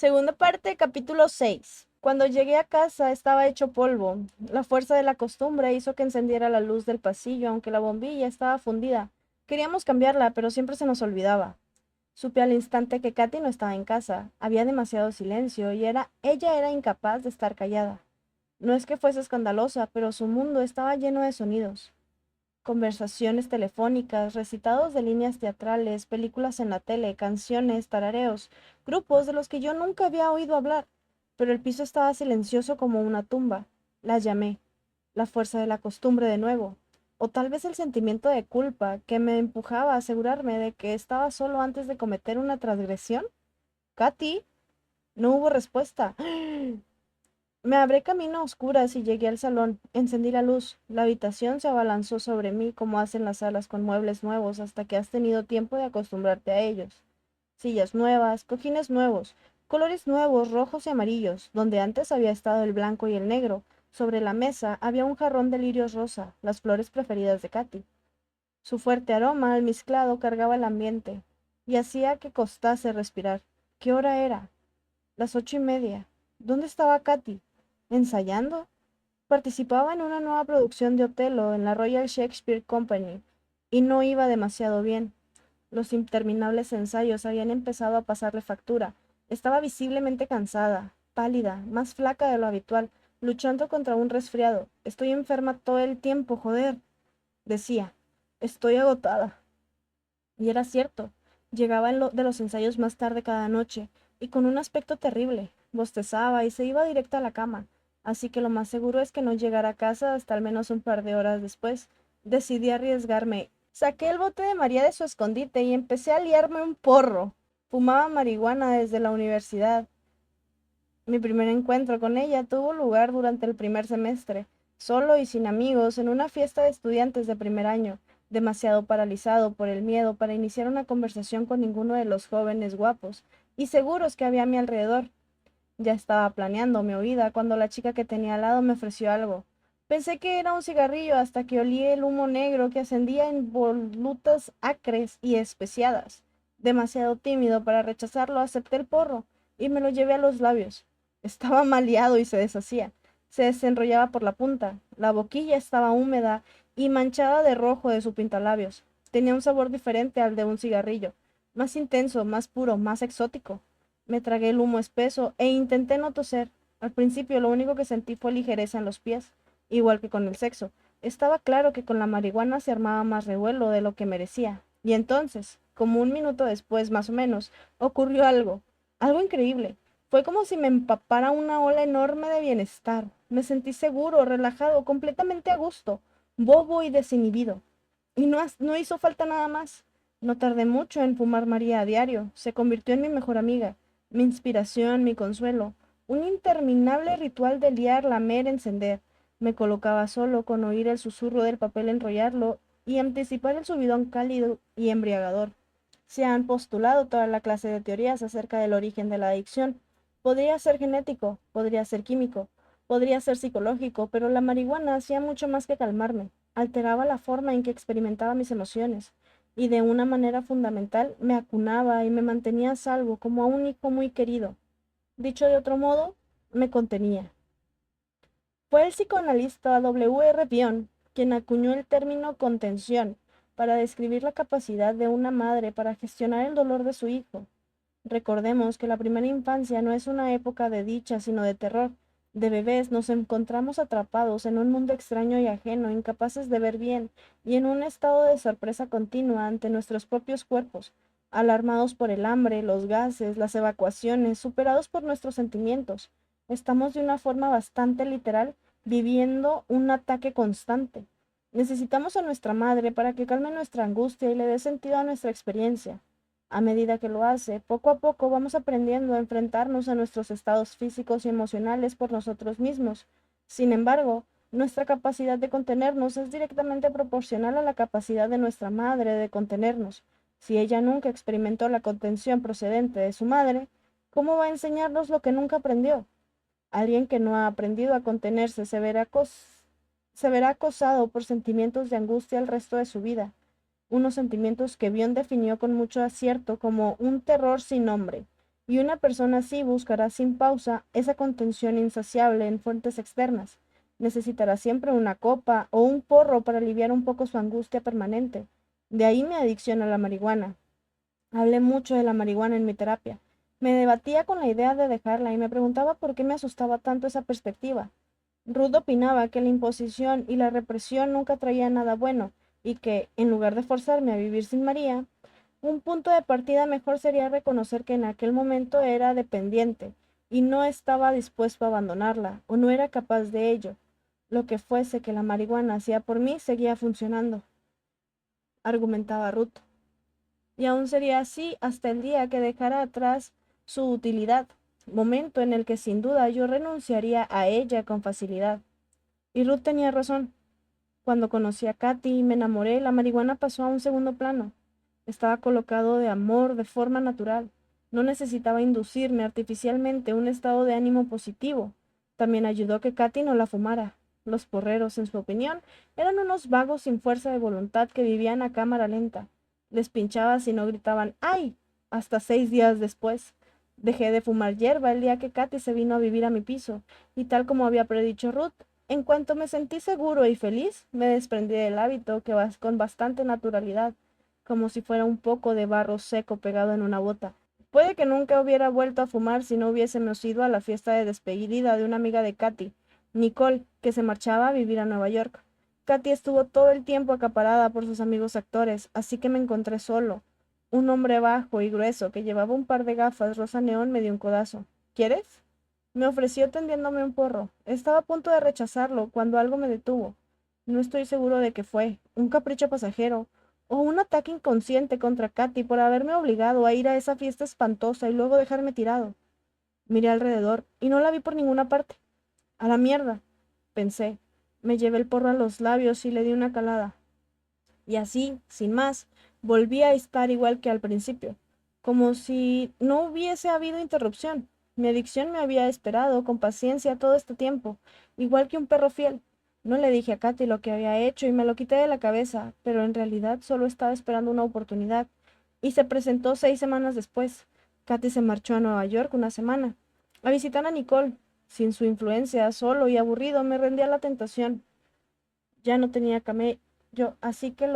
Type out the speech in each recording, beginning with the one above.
Segunda parte, capítulo 6. Cuando llegué a casa estaba hecho polvo. La fuerza de la costumbre hizo que encendiera la luz del pasillo, aunque la bombilla estaba fundida. Queríamos cambiarla, pero siempre se nos olvidaba. Supe al instante que Katy no estaba en casa. Había demasiado silencio y ella era incapaz de estar callada. No es que fuese escandalosa, pero su mundo estaba lleno de sonidos. Conversaciones telefónicas, recitados de líneas teatrales, películas en la tele, canciones, tarareos, grupos de los que yo nunca había oído hablar, pero el piso estaba silencioso como una tumba. La llamé, la fuerza de la costumbre de nuevo, o tal vez el sentimiento de culpa que me empujaba a asegurarme de que estaba solo antes de cometer una transgresión. Katy, no hubo respuesta. Me abrí camino a oscuras y llegué al salón. Encendí la luz. La habitación se abalanzó sobre mí como hacen las salas con muebles nuevos hasta que has tenido tiempo de acostumbrarte a ellos. Sillas nuevas, cojines nuevos, colores nuevos, rojos y amarillos, donde antes había estado el blanco y el negro. Sobre la mesa había un jarrón de lirios rosa, las flores preferidas de Katy. Su fuerte aroma almizclado cargaba el ambiente y hacía que costase respirar. ¿Qué hora era? Las 8:30. ¿Dónde estaba Katy? ¿Ensayando? Participaba en una nueva producción de Otelo en la Royal Shakespeare Company, y no iba demasiado bien. Los interminables ensayos habían empezado a pasarle factura. Estaba visiblemente cansada, pálida, más flaca de lo habitual, luchando contra un resfriado. Estoy enferma todo el tiempo, joder, decía. Estoy agotada. Y era cierto. Llegaba de los ensayos más tarde cada noche, y con un aspecto terrible. Bostezaba y se iba directa a la cama, así que lo más seguro es que no llegara a casa hasta al menos un par de horas después. Decidí arriesgarme. Saqué el bote de María de su escondite y empecé a liarme un porro. Fumaba marihuana desde la universidad. Mi primer encuentro con ella tuvo lugar durante el primer semestre, solo y sin amigos, en una fiesta de estudiantes de primer año, demasiado paralizado por el miedo para iniciar una conversación con ninguno de los jóvenes guapos y seguros que había a mi alrededor. Ya estaba planeando mi huida cuando la chica que tenía al lado me ofreció algo. Pensé que era un cigarrillo hasta que olí el humo negro que ascendía en volutas acres y especiadas. Demasiado tímido para rechazarlo, acepté el porro y me lo llevé a los labios. Estaba maleado y se deshacía. Se desenrollaba por la punta. La boquilla estaba húmeda y manchada de rojo de su pintalabios. Tenía un sabor diferente al de un cigarrillo, más intenso, más puro, más exótico. Me tragué el humo espeso e intenté no toser. Al principio lo único que sentí fue ligereza en los pies, igual que con el sexo. Estaba claro que con la marihuana se armaba más revuelo de lo que merecía. Y entonces, como un minuto después más o menos, ocurrió algo, algo increíble. Fue como si me empapara una ola enorme de bienestar. Me sentí seguro, relajado, completamente a gusto, bobo y desinhibido. Y no hizo falta nada más. No tardé mucho en fumar María a diario. Se convirtió en mi mejor amiga, mi inspiración, mi consuelo. Un interminable ritual de liar, lamer, encender. Me colocaba solo con oír el susurro del papel enrollarlo y anticipar el subidón cálido y embriagador. Se han postulado toda la clase de teorías acerca del origen de la adicción. Podría ser genético, podría ser químico, podría ser psicológico, pero la marihuana hacía mucho más que calmarme. Alteraba la forma en que experimentaba mis emociones, y de una manera fundamental me acunaba y me mantenía a salvo como a un hijo muy querido. Dicho de otro modo, me contenía. Fue el psicoanalista W. R. Bion quien acuñó el término contención para describir la capacidad de una madre para gestionar el dolor de su hijo. Recordemos que la primera infancia no es una época de dicha, sino de terror. De bebés nos encontramos atrapados en un mundo extraño y ajeno, incapaces de ver bien, y en un estado de sorpresa continua ante nuestros propios cuerpos, alarmados por el hambre, los gases, las evacuaciones, superados por nuestros sentimientos. Estamos de una forma bastante literal viviendo un ataque constante. Necesitamos a nuestra madre para que calme nuestra angustia y le dé sentido a nuestra experiencia. A medida que lo hace, poco a poco vamos aprendiendo a enfrentarnos a nuestros estados físicos y emocionales por nosotros mismos. Sin embargo, nuestra capacidad de contenernos es directamente proporcional a la capacidad de nuestra madre de contenernos. Si ella nunca experimentó la contención procedente de su madre, ¿cómo va a enseñarnos lo que nunca aprendió? Alguien que no ha aprendido a contenerse se verá acosado por sentimientos de angustia el resto de su vida, unos sentimientos que Bion definió con mucho acierto como un terror sin nombre. y una persona así buscará sin pausa esa contención insaciable en fuentes externas. Necesitará siempre una copa o un porro para aliviar un poco su angustia permanente. De ahí mi adicción a la marihuana. Hablé mucho de la marihuana en mi terapia. Me debatía con la idea de dejarla y me preguntaba por qué me asustaba tanto esa perspectiva. Ruth opinaba que la imposición y la represión nunca traían nada bueno y que, en lugar de forzarme a vivir sin María, un punto de partida mejor sería reconocer que en aquel momento era dependiente y no estaba dispuesto a abandonarla o no era capaz de ello. Lo que fuese que la marihuana hacía por mí seguía funcionando, argumentaba Ruth, y aún sería así hasta el día que dejara atrás su utilidad, momento en el que sin duda yo renunciaría a ella con facilidad. Y Ruth tenía razón. Cuando conocí a Katy y me enamoré, la marihuana pasó a un segundo plano. Estaba colocado de amor de forma natural. No necesitaba inducirme artificialmente un estado de ánimo positivo. También ayudó que Katy no la fumara. Los porreros, en su opinión, eran unos vagos sin fuerza de voluntad que vivían a cámara lenta. Les pinchaba si no gritaban ¡ay! Hasta 6 días después. Dejé de fumar hierba el día que Katy se vino a vivir a mi piso, y tal como había predicho Ruth, en cuanto me sentí seguro y feliz, me desprendí del hábito que vas con bastante naturalidad, como si fuera un poco de barro seco pegado en una bota. Puede que nunca hubiera vuelto a fumar si no hubiésemos ido a la fiesta de despedida de una amiga de Katy, Nicole, que se marchaba a vivir a Nueva York. Katy estuvo todo el tiempo acaparada por sus amigos actores, así que me encontré solo. Un hombre bajo y grueso que llevaba un par de gafas rosa neón me dio un codazo. ¿Quieres? Me ofreció tendiéndome un porro. Estaba a punto de rechazarlo cuando algo me detuvo. No estoy seguro de qué fue, un capricho pasajero, o un ataque inconsciente contra Katy por haberme obligado a ir a esa fiesta espantosa y luego dejarme tirado. Miré alrededor y no la vi por ninguna parte. A la mierda, pensé. Me llevé el porro a los labios y le di una calada. Y así, sin más, volví a estar igual que al principio, como si no hubiese habido interrupción. Mi adicción me había esperado con paciencia todo este tiempo, igual que un perro fiel. No le dije a Katy lo que había hecho y me lo quité de la cabeza, pero en realidad solo estaba esperando una oportunidad. Y se presentó 6 semanas después. Katy se marchó a Nueva York una semana, a visitar a Nicole. Sin su influencia, solo y aburrido, me rendí a la tentación. Ya no tenía camello, así que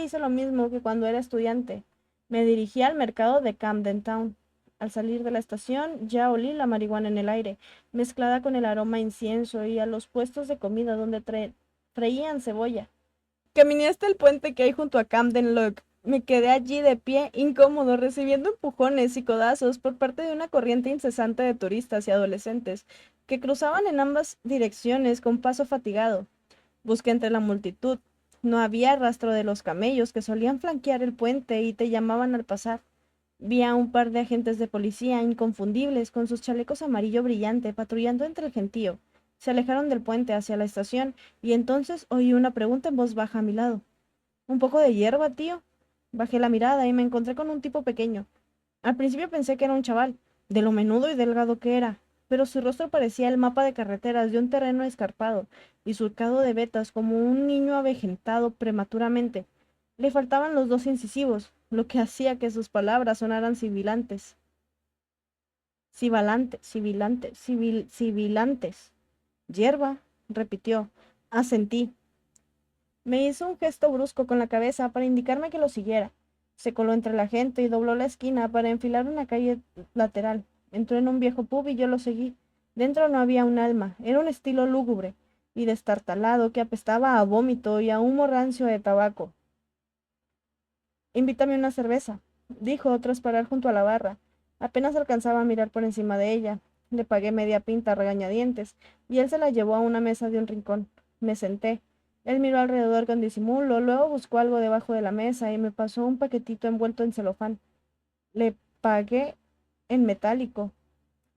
hice lo mismo que cuando era estudiante. Me dirigí al mercado de Camden Town. Al salir de la estación, ya olí la marihuana en el aire, mezclada con el aroma a incienso, y a los puestos de comida donde freían cebolla. Caminé hasta el puente que hay junto a Camden Lock. Me quedé allí de pie, incómodo, recibiendo empujones y codazos por parte de una corriente incesante de turistas y adolescentes que cruzaban en ambas direcciones con paso fatigado. Busqué entre la multitud. No había rastro de los camellos que solían flanquear el puente y te llamaban al pasar. Vi a un par de agentes de policía inconfundibles con sus chalecos amarillo brillante patrullando entre el gentío. Se alejaron del puente hacia la estación y entonces oí una pregunta en voz baja a mi lado. ¿Un poco de hierba, tío? Bajé la mirada y me encontré con un tipo pequeño. Al principio pensé que era un chaval, de lo menudo y delgado que era, pero su rostro parecía el mapa de carreteras de un terreno escarpado y surcado de vetas como un niño avejentado prematuramente. Le faltaban los dos incisivos, lo que hacía que sus palabras sonaran sibilantes. Sibilantes. Hierba, repitió. Asentí. Me hizo un gesto brusco con la cabeza para indicarme que lo siguiera. Se coló entre la gente y dobló la esquina para enfilar una calle lateral. Entró en un viejo pub y yo lo seguí. Dentro no había un alma, era un estilo lúgubre y destartalado que apestaba a vómito y a humo rancio de tabaco. Invítame una cerveza, dijo tras parar junto a la barra. Apenas alcanzaba a mirar por encima de ella. Le pagué media pinta a regañadientes, y él se la llevó a una mesa de un rincón. Me senté. Él miró alrededor con disimulo, luego buscó algo debajo de la mesa y me pasó un paquetito envuelto en celofán. Le pagué en metálico.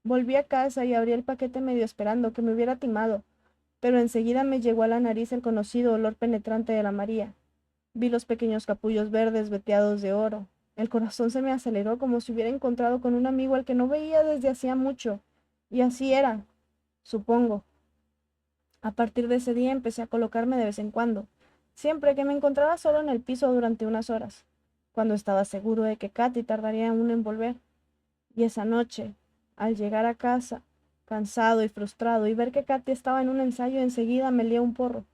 Volví a casa y abrí el paquete medio esperando que me hubiera timado, pero enseguida me llegó a la nariz el conocido olor penetrante de la María. Vi los pequeños capullos verdes veteados de oro. El corazón se me aceleró como si hubiera encontrado con un amigo al que no veía desde hacía mucho. Y así era, supongo. A partir de ese día empecé a colocarme de vez en cuando, siempre que me encontraba solo en el piso durante unas horas, cuando estaba seguro de que Katy tardaría aún en volver. Y esa noche, al llegar a casa, cansado y frustrado, y ver que Katy estaba en un ensayo, enseguida me lié un porro.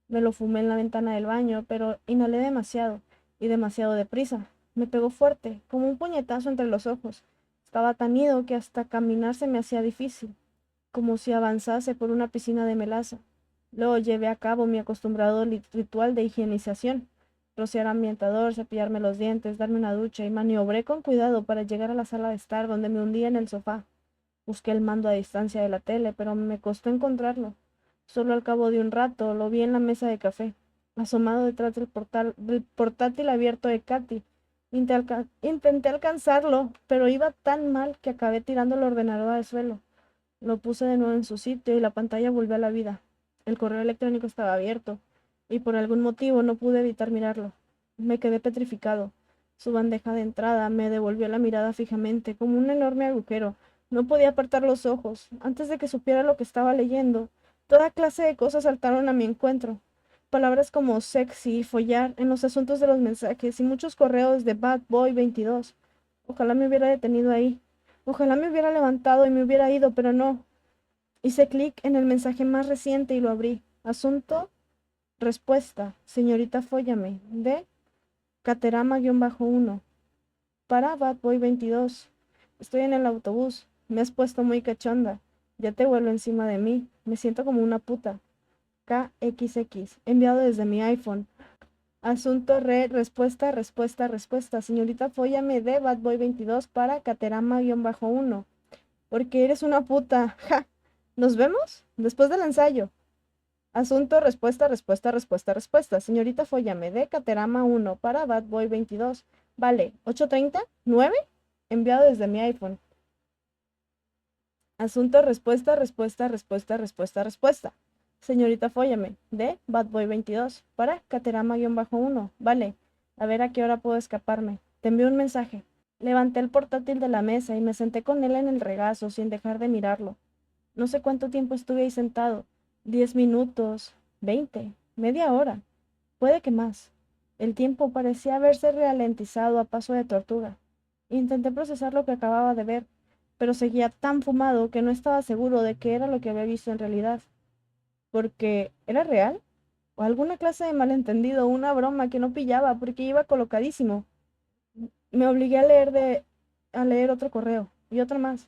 Me lo fumé en la ventana del baño, pero inhalé demasiado, y demasiado deprisa. Me pegó fuerte, como un puñetazo entre los ojos. Estaba tan ido que hasta caminar se me hacía difícil, como si avanzase por una piscina de melaza. Luego llevé a cabo mi acostumbrado ritual de higienización: rociar ambientador, cepillarme los dientes, darme una ducha, y maniobré con cuidado para llegar a la sala de estar, donde me hundí en el sofá. Busqué el mando a distancia de la tele, pero me costó encontrarlo. Solo al cabo de un rato lo vi en la mesa de café, asomado detrás del portátil abierto de Katy. Intenté alcanzarlo, pero iba tan mal que acabé tirando el ordenador al suelo. Lo puse de nuevo en su sitio y la pantalla volvió a la vida. El correo electrónico estaba abierto, y por algún motivo no pude evitar mirarlo. Me quedé petrificado. Su bandeja de entrada me devolvió la mirada fijamente, como un enorme agujero. No podía apartar los ojos. Antes de que supiera lo que estaba leyendo, toda clase de cosas saltaron a mi encuentro. Palabras como sexy y follar en los asuntos de los mensajes, y muchos correos de Bad Boy 22. Ojalá me hubiera detenido ahí. Ojalá me hubiera levantado y me hubiera ido, pero no. Hice clic en el mensaje más reciente y lo abrí. Asunto, respuesta: señorita Fóllame, de Caterama-1, para Bad Boy 22. Estoy en el autobús. Me has puesto muy cachonda. Ya te vuelo encima de mí. Me siento como una puta. KXX. Enviado desde mi iPhone. Asunto respuesta. Señorita Fóllame, de Bad Boy 22, para Caterama-1. Porque eres una puta. Ja. ¿Nos vemos? Después del ensayo. Asunto, respuesta. Señorita Fóllame, de Caterama 1, para Bad Boy 22. Vale, 8:30, 9. Enviado desde mi iPhone. Asunto, respuesta. Señorita Fóllame, de Bad Boy 22, para Caterama-1. Vale, a ver a qué hora puedo escaparme. Te envío un mensaje. Levanté el portátil de la mesa y me senté con él en el regazo sin dejar de mirarlo. No sé cuánto tiempo estuve ahí sentado. 10 minutos, 20, media hora, puede que más. El tiempo parecía haberse ralentizado a paso de tortuga. Intenté procesar lo que acababa de ver, pero seguía tan fumado que no estaba seguro de qué era lo que había visto en realidad. Porque, ¿era real? ¿O alguna clase de malentendido, una broma que no pillaba porque iba colocadísimo? Me obligué a leer otro correo y otro más.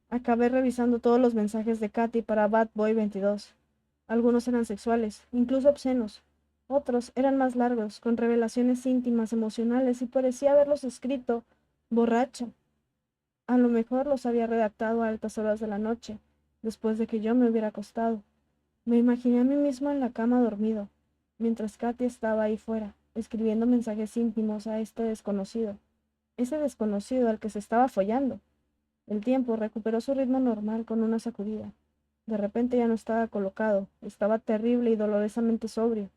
Acabé revisando todos los mensajes de Katy para Bad Boy 22. Algunos eran sexuales, incluso obscenos. Otros eran más largos, con revelaciones íntimas, emocionales, y parecía haberlos escrito borracha. A lo mejor los había redactado a altas horas de la noche, después de que yo me hubiera acostado. Me imaginé a mí mismo en la cama dormido, mientras Katy estaba ahí fuera, escribiendo mensajes íntimos a este desconocido, ese desconocido al que se estaba follando. El tiempo recuperó su ritmo normal con una sacudida. De repente ya no estaba colocado, estaba terrible y dolorosamente sobrio.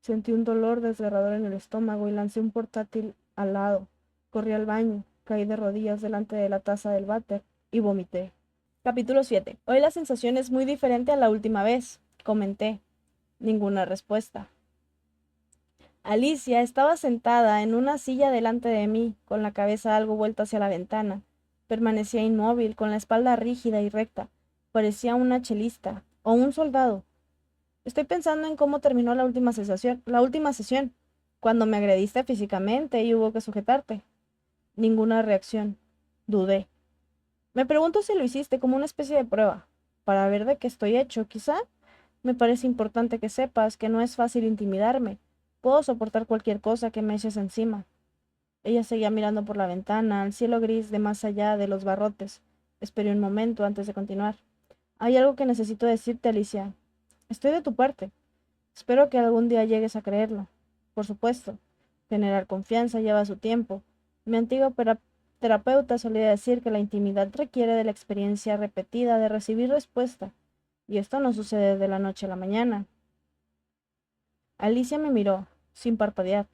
Sentí un dolor desgarrador en el estómago y lancé un portátil al lado. Corrí al baño, caí de rodillas delante de la taza del váter y vomité. Capítulo 7. Hoy la sensación es muy diferente a la última vez, comenté. Ninguna respuesta. Alicia estaba sentada en una silla delante de mí, con la cabeza algo vuelta hacia la ventana. Permanecía inmóvil, con la espalda rígida y recta. Parecía una chelista o un soldado. Estoy pensando en cómo terminó la última sesión, cuando me agrediste físicamente y hubo que sujetarte. Ninguna reacción. Dudé. Me pregunto si lo hiciste como una especie de prueba, para ver de qué estoy hecho, quizá. Me parece importante que sepas que no es fácil intimidarme. Puedo soportar cualquier cosa que me eches encima. Ella seguía mirando por la ventana, al cielo gris de más allá de los barrotes. Esperé un momento antes de continuar. Hay algo que necesito decirte, Alicia. Estoy de tu parte. Espero que algún día llegues a creerlo. Por supuesto, generar confianza lleva su tiempo. Mi antigua terapeuta solía decir que la intimidad requiere de la experiencia repetida de recibir respuesta, y esto no sucede de la noche a la mañana. Alicia me miró, sin parpadear,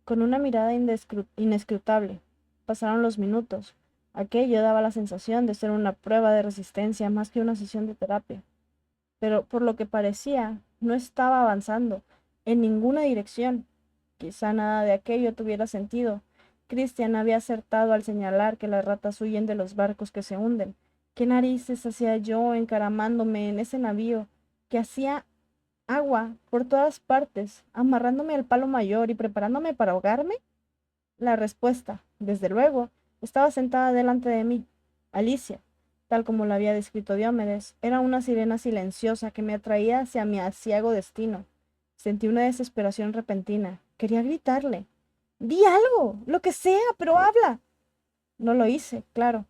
con una mirada inescrutable. Pasaron los minutos. Aquello daba la sensación de ser una prueba de resistencia más que una sesión de terapia. Pero por lo que parecía, no estaba avanzando en ninguna dirección. Quizá nada de aquello tuviera sentido. Christian había acertado al señalar que las ratas huyen de los barcos que se hunden. ¿Qué narices hacía yo encaramándome en ese navío que hacía agua por todas partes, amarrándome al palo mayor y preparándome para ahogarme? La respuesta, desde luego, estaba sentada delante de mí. Alicia, tal como la había descrito Diomedes, era una sirena silenciosa que me atraía hacia mi aciago destino. Sentí una desesperación repentina. Quería gritarle. Di algo, lo que sea, pero habla. No lo hice, claro,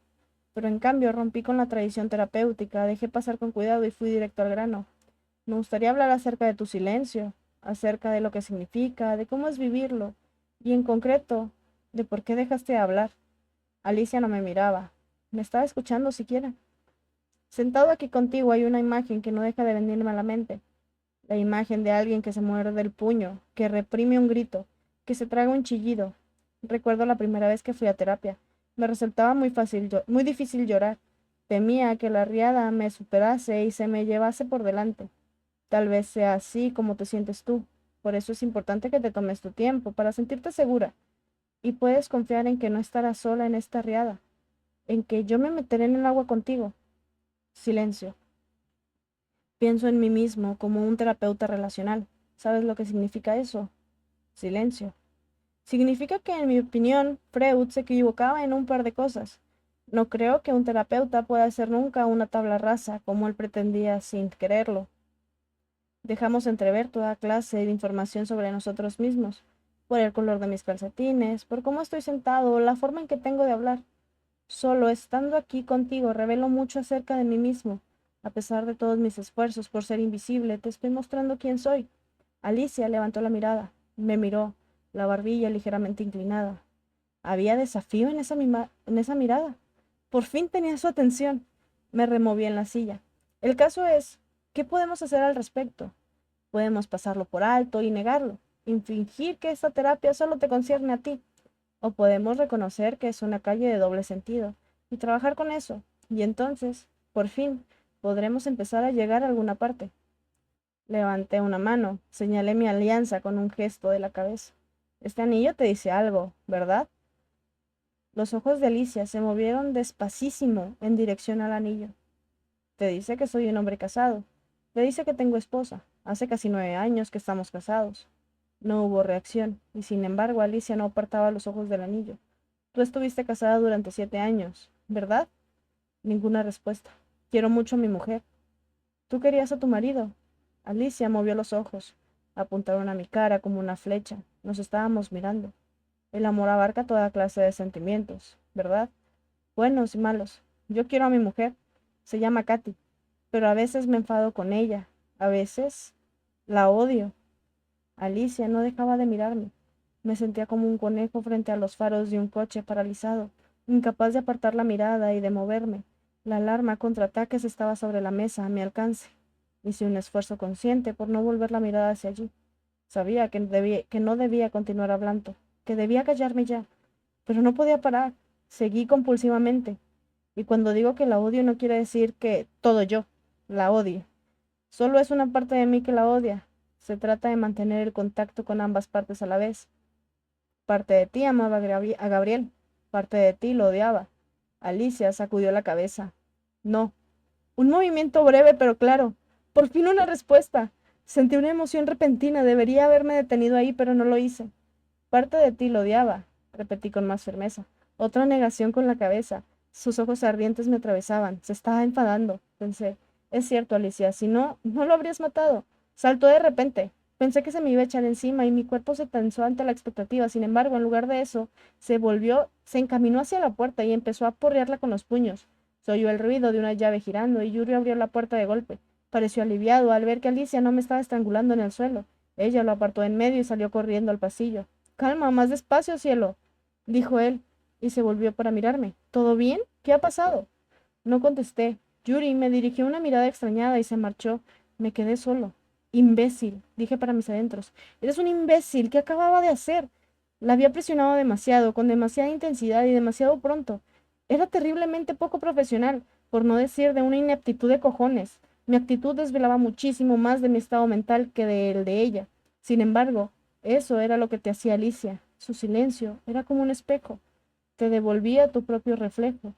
pero en cambio rompí con la tradición terapéutica, dejé pasar con cuidado y fui directo al grano. Me gustaría hablar acerca de tu silencio, acerca de lo que significa, de cómo es vivirlo, y en concreto, de por qué dejaste de hablar. Alicia no me miraba. ¿Me estaba escuchando siquiera? Sentado aquí contigo hay una imagen que no deja de venirme a la mente. La imagen de alguien que se muerde el puño, que reprime un grito, que se traga un chillido. Recuerdo la primera vez que fui a terapia. Me resultaba muy difícil llorar. Temía que la riada me superase y se me llevase por delante. Tal vez sea así como te sientes tú. Por eso es importante que te tomes tu tiempo, para sentirte segura. Y puedes confiar en que no estarás sola en esta riada, en que yo me meteré en el agua contigo. Silencio. Pienso en mí mismo como un terapeuta relacional. ¿Sabes lo que significa eso? Silencio. Significa que, en mi opinión, Freud se equivocaba en un par de cosas. No creo que un terapeuta pueda ser nunca una tabla rasa, como él pretendía sin quererlo. Dejamos entrever toda clase de información sobre nosotros mismos, por el color de mis calcetines, por cómo estoy sentado, la forma en que tengo de hablar. Solo estando aquí contigo revelo mucho acerca de mí mismo. A pesar de todos mis esfuerzos por ser invisible, te estoy mostrando quién soy. Alicia levantó la mirada, me miró, la barbilla ligeramente inclinada. Había desafío en esa mirada. Por fin tenía su atención. Me removí en la silla. El caso es, ¿qué podemos hacer al respecto? Podemos pasarlo por alto y negarlo, y fingir que esta terapia solo te concierne a ti. O podemos reconocer que es una calle de doble sentido y trabajar con eso. Y entonces, por fin, podremos empezar a llegar a alguna parte. Levanté una mano, señalé mi alianza con un gesto de la cabeza. Este anillo te dice algo, ¿verdad? Los ojos de Alicia se movieron despacísimo en dirección al anillo. Te dice que soy un hombre casado. Te dice que tengo esposa. Hace casi 9 años que estamos casados. No hubo reacción, y sin embargo Alicia no apartaba los ojos del anillo. Tú estuviste casada durante 7 años, ¿verdad? Ninguna respuesta. Quiero mucho a mi mujer. Tú querías a tu marido. Alicia movió los ojos. Apuntaron a mi cara como una flecha. Nos estábamos mirando. El amor abarca toda clase de sentimientos, ¿verdad? Buenos y malos. Yo quiero a mi mujer. Se llama Katy. Pero a veces me enfado con ella. A veces la odio. Alicia no dejaba de mirarme. Me sentía como un conejo frente a los faros de un coche paralizado, incapaz de apartar la mirada y de moverme. La alarma contra ataques estaba sobre la mesa, a mi alcance. Hice un esfuerzo consciente por no volver la mirada hacia allí. Sabía que no debía continuar hablando, que debía callarme ya, pero no podía parar. Seguí compulsivamente. Y cuando digo que la odio no quiere decir que todo yo la odie. Solo es una parte de mí que la odia. Se trata de mantener el contacto con ambas partes a la vez. Parte de ti amaba a Gabriel, parte de ti lo odiaba. Alicia sacudió la cabeza. No. Un movimiento breve pero claro. Por fin una respuesta. Sentí una emoción repentina. Debería haberme detenido ahí, pero no lo hice. Parte de ti lo odiaba, repetí con más firmeza. Otra negación con la cabeza. Sus ojos ardientes me atravesaban. Se estaba enfadando, pensé. Es cierto, Alicia, si no, no lo habrías matado. Saltó de repente. Pensé que se me iba a echar encima y mi cuerpo se tensó ante la expectativa. Sin embargo, en lugar de eso, se volvió, se encaminó hacia la puerta y empezó a aporrearla con los puños. Se oyó el ruido de una llave girando y Yuri abrió la puerta de golpe. Pareció aliviado al ver que Alicia no me estaba estrangulando en el suelo. Ella lo apartó en medio y salió corriendo al pasillo. Calma, más despacio, cielo, dijo él, y se volvió para mirarme. ¿Todo bien? ¿Qué ha pasado? No contesté. Yuri me dirigió una mirada extrañada y se marchó. Me quedé solo. Imbécil, dije para mis adentros. Eres un imbécil. ¿Qué acababa de hacer? La había presionado demasiado, con demasiada intensidad y demasiado pronto. Era terriblemente poco profesional, por no decir de una ineptitud de cojones. Mi actitud desvelaba muchísimo más de mi estado mental que de el de ella. Sin embargo, eso era lo que te hacía Alicia. Su silencio era como un espejo, te devolvía tu propio reflejo,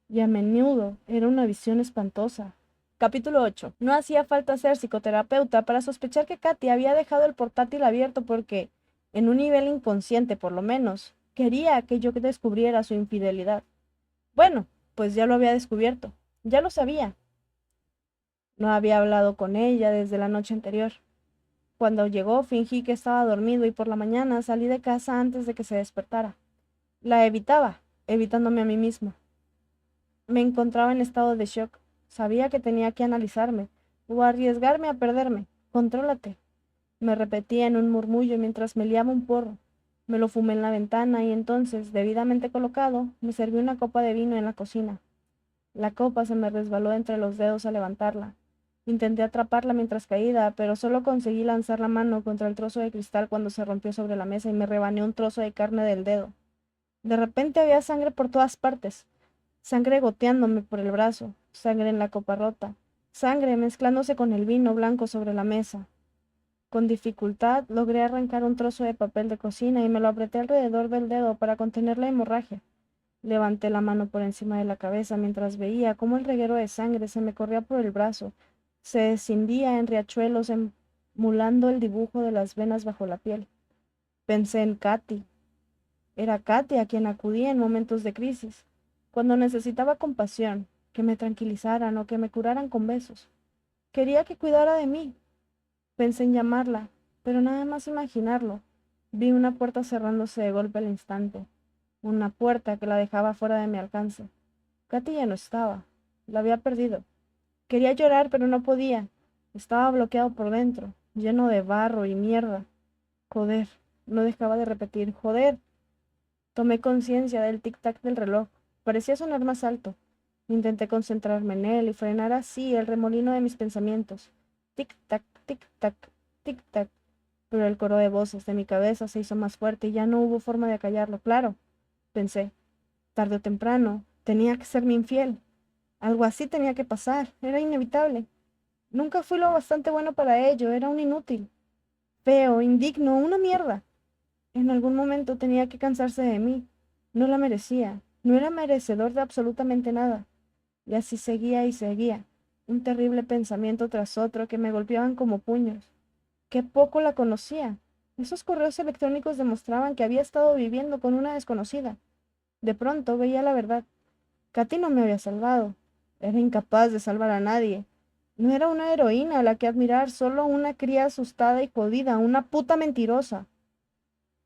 y a menudo era una visión espantosa. Capítulo 8. No hacía falta ser psicoterapeuta para sospechar que Katy había dejado el portátil abierto porque, en un nivel inconsciente por lo menos, quería que yo descubriera su infidelidad. Bueno, pues ya lo había descubierto, ya lo sabía. No había hablado con ella desde la noche anterior. Cuando llegó fingí que estaba dormido y por la mañana salí de casa antes de que se despertara. La evitaba, evitándome a mí mismo. Me encontraba en estado de shock. Sabía que tenía que analizarme o arriesgarme a perderme. Contrólate, me repetía en un murmullo mientras me liaba un porro. Me lo fumé en la ventana y entonces, debidamente colocado, me serví una copa de vino en la cocina. La copa se me resbaló entre los dedos al levantarla. Intenté atraparla mientras caída, pero solo conseguí lanzar la mano contra el trozo de cristal cuando se rompió sobre la mesa y me rebané un trozo de carne del dedo. De repente había sangre por todas partes, sangre goteándome por el brazo, sangre en la copa rota, sangre mezclándose con el vino blanco sobre la mesa. Con dificultad logré arrancar un trozo de papel de cocina y me lo apreté alrededor del dedo para contener la hemorragia. Levanté la mano por encima de la cabeza mientras veía cómo el reguero de sangre se me corría por el brazo, se descendía en riachuelos emulando el dibujo de las venas bajo la piel. Pensé en Katy. Era Katy a quien acudía en momentos de crisis, cuando necesitaba compasión, que me tranquilizaran o que me curaran con besos. Quería que cuidara de mí. Pensé en llamarla, pero nada más imaginarlo. Vi una puerta cerrándose de golpe al instante, una puerta que la dejaba fuera de mi alcance. Katy ya no estaba. La había perdido. Quería llorar, pero no podía. Estaba bloqueado por dentro, lleno de barro y mierda. Joder, no dejaba de repetir, joder. Tomé conciencia del tic-tac del reloj. Parecía sonar más alto. Intenté concentrarme en él y frenar así el remolino de mis pensamientos. Tic-tac, tic-tac, tic-tac. Pero el coro de voces de mi cabeza se hizo más fuerte y ya no hubo forma de acallarlo. Claro, pensé, tarde o temprano, tenía que serme infiel. Algo así tenía que pasar, era inevitable. Nunca fui lo bastante bueno para ello, era un inútil, feo, indigno, una mierda. En algún momento tenía que cansarse de mí. No la merecía, no era merecedor de absolutamente nada. Y así seguía y seguía, un terrible pensamiento tras otro que me golpeaban como puños. Qué poco la conocía. Esos correos electrónicos demostraban que había estado viviendo con una desconocida. De pronto veía la verdad. Katy no me había salvado. Era incapaz de salvar a nadie. No era una heroína a la que admirar, solo una cría asustada y jodida, una puta mentirosa.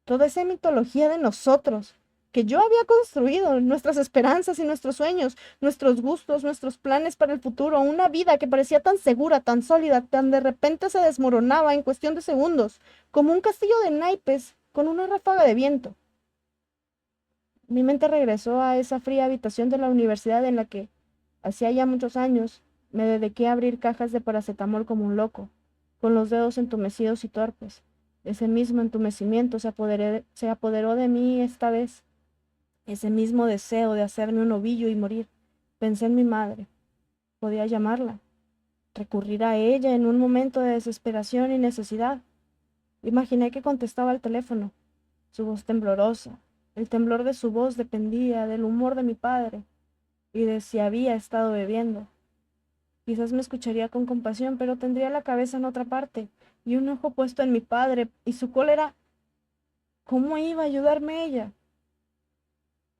Toda esa mitología de nosotros, que yo había construido, nuestras esperanzas y nuestros sueños, nuestros gustos, nuestros planes para el futuro, una vida que parecía tan segura, tan sólida, tan de repente se desmoronaba en cuestión de segundos, como un castillo de naipes con una ráfaga de viento. Mi mente regresó a esa fría habitación de la universidad en la que, hacía ya muchos años, me dediqué a abrir cajas de paracetamol como un loco, con los dedos entumecidos y torpes. Ese mismo entumecimiento se apoderó de mí esta vez, ese mismo deseo de hacerme un ovillo y morir. Pensé en mi madre. Podía llamarla, recurrir a ella en un momento de desesperación y necesidad. Imaginé que contestaba al teléfono, su voz temblorosa. El temblor de su voz dependía del humor de mi padre y de si había estado bebiendo. Quizás me escucharía con compasión, pero tendría la cabeza en otra parte y un ojo puesto en mi padre y su cólera. ¿Cómo iba a ayudarme ella?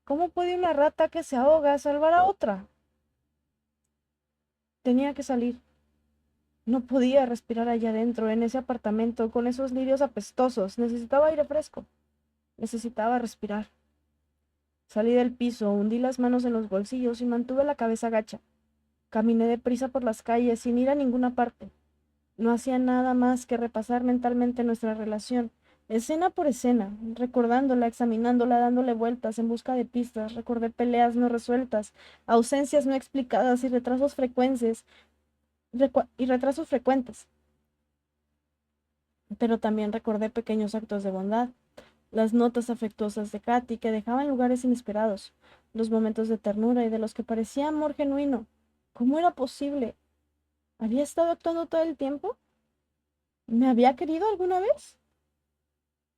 ¿Cómo puede una rata que se ahoga salvar a otra? Tenía que salir. No podía respirar allá adentro, en ese apartamento, con esos lirios apestosos. Necesitaba aire fresco. Necesitaba respirar. Salí del piso, hundí las manos en los bolsillos y mantuve la cabeza gacha. Caminé deprisa por las calles sin ir a ninguna parte. No hacía nada más que repasar mentalmente nuestra relación, escena por escena, recordándola, examinándola, dándole vueltas en busca de pistas. Recordé peleas no resueltas, ausencias no explicadas y retrasos frecuentes. Pero también recordé pequeños actos de bondad, las notas afectuosas de Katy que dejaban lugares inesperados, los momentos de ternura y de los que parecía amor genuino. ¿Cómo era posible? ¿Había estado actuando todo el tiempo? ¿Me había querido alguna vez?